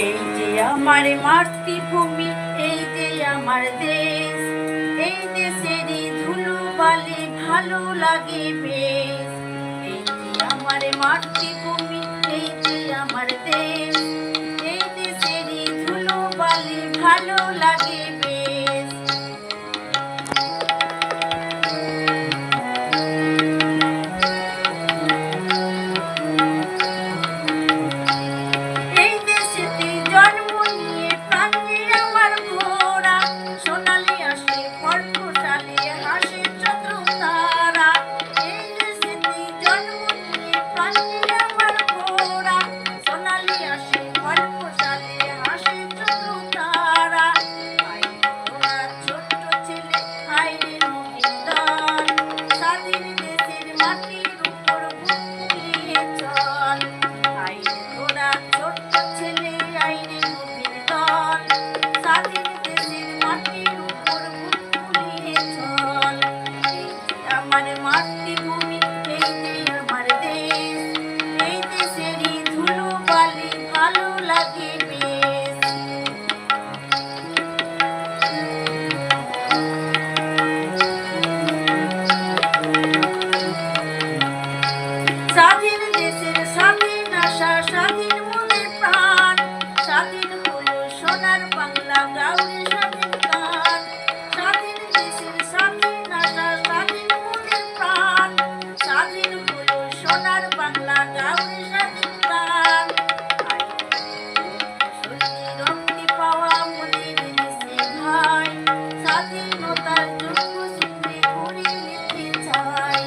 এই যে আমার মাতৃভূমি, এই যে আমার দেশ, এই দেশেরই ধুলোবালি ভালো লাগে বেশ। এই যে আমার মাতৃভূমি, এই যে আমার দেশ, এই দেশেরই ধুলোবালি ভালো লাগে বেশ। স্বাধীন দেশের স্বাধীন আশা, স্বাধীন মনের প্রাণ, স্বাধীন হলো সোনার বাংলা গাউরে স্বাধীন গান। স্বাধীন দেশের স্বাধীন আশা, স্বাধীন মনের প্রাণ, স্বাধীন হলো সোনার বাংলা গাউরে স্বাধীন গান। রক্তি পাওয়া মোদের দেশে ভাই, স্বাধীনতার যোগ্য সূত্রে ঘুরে নিতে চাই।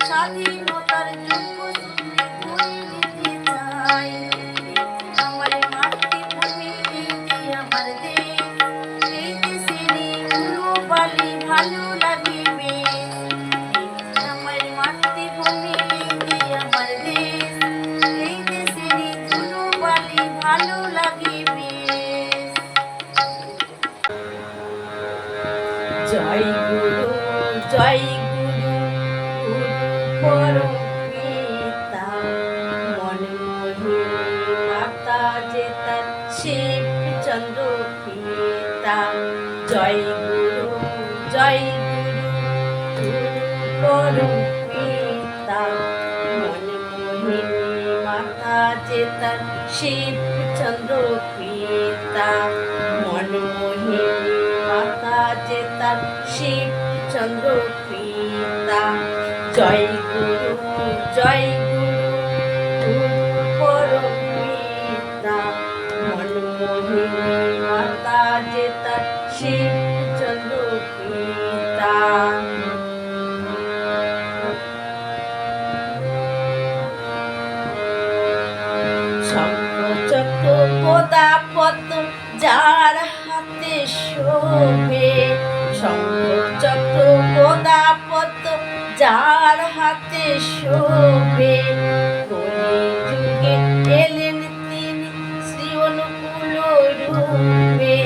স্বাধীনতার যোগ্য সূত্রে ঘুরে নিতে চাই। আমার মাতৃভূমি, এই যে আমার দেশ, এই দেশেরই ধুলোবালি ভালো লাগে বেশ। আমার মাতৃভূমি, এই যে আমার দেশ, এই দেশেরই ধুলোবালি ভালো লাগে বেশ। জয় গুরু, জয় পরম পিতা মনমোহিনী মাতা যে তার শিবচন্দ্র পিতা। জয় গুরু, জয় গুরু পরম পিতা মনমোহিনী মাতা যে তার শিবচন্দ্র পিতা। মনমোহিনী মাতা যে তার শিবচন্দ্র পিতা। জয় গুরু, জয় গুরু পরম পিতা মনমোহিনী মাতা যে তার শিবচন্দ্র পিতা। শঙ্খচক্র গদা পদ্ম যার হাতে শোভে, শঙ্খচক্র গদা পদ্ম যার হাতে শোভে। কলিযুগে এলেন তিনি শ্রী অনুকূল রূপে,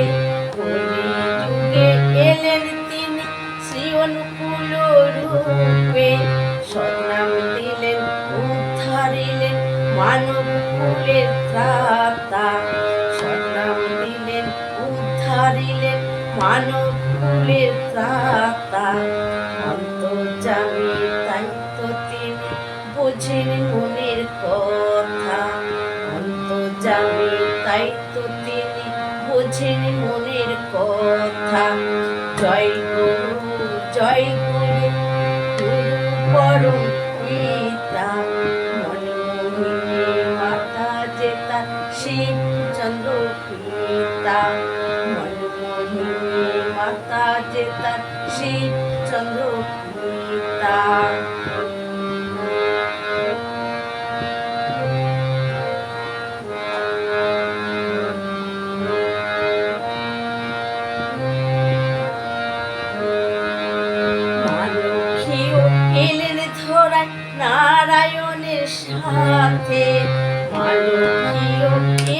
কলিযুগে এলেন তিনি শ্রী অনুকূল রূপে। সৎনাম মানব কুলের ত্রাতা, স্বনাম দিলেন উদ্ধারিলেন মানব কুলের ত্রাতা। অন্তর্যামী তাই তো তিনি বোঝেন মনের কথা, অন্তর্যামী তাই তো তিনি বোঝেন মনের কথা। জয় গুরু জয় গুরু, গুরু পরম পিতা, মনমোহিনী মাতা যে তার শিব চন্দ্র পিতা, মনমোহিনী মাতা যে তার শিব চন্দ্র পিতা। এলেন ধরায় নারায়ণের সাথে, মালতীয়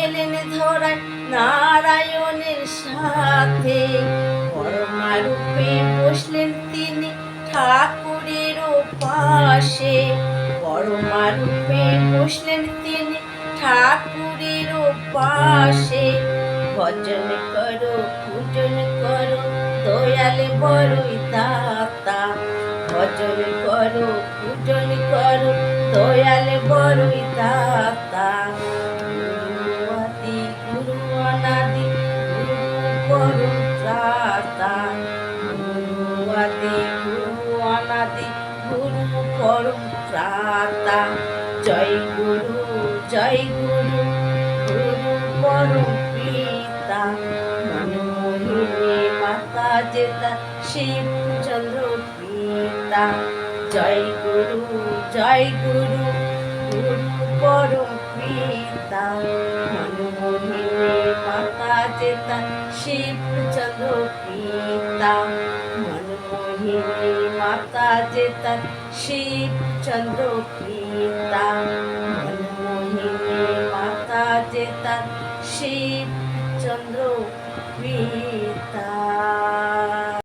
এলেন ধরায় নারায়ণের সাথে। পরমা রূপে বসলেন তিনি ঠাকুরের পাশে, পরমা রূপে বসলেন তিনি ঠাকুরের পাশে। ভজন করো পূজন করো দয়াল বড়ই দাতা, ভজন করো পূজন করো দয়াল বড়ই দাতা। গুরু আদি গুরু অনাদি গুরু পরম ত্রাতা, গুরু আদি গুরু অনাদি গুরু পরম ত্রাতা। জয় গুরু জয় গুরু, গুরু পরম পিতা, মনমোহিনী মাতা যে তার শিব চন্দ্র পিতা। জয় গুরু জয় গুরু, গুরু পরম পিতা, মনমোহিনী মাতা যে তার শিব চন্দ্র পিতা, মনমোহিনী মাতা যে তার শিব চন্দ্র পিতা।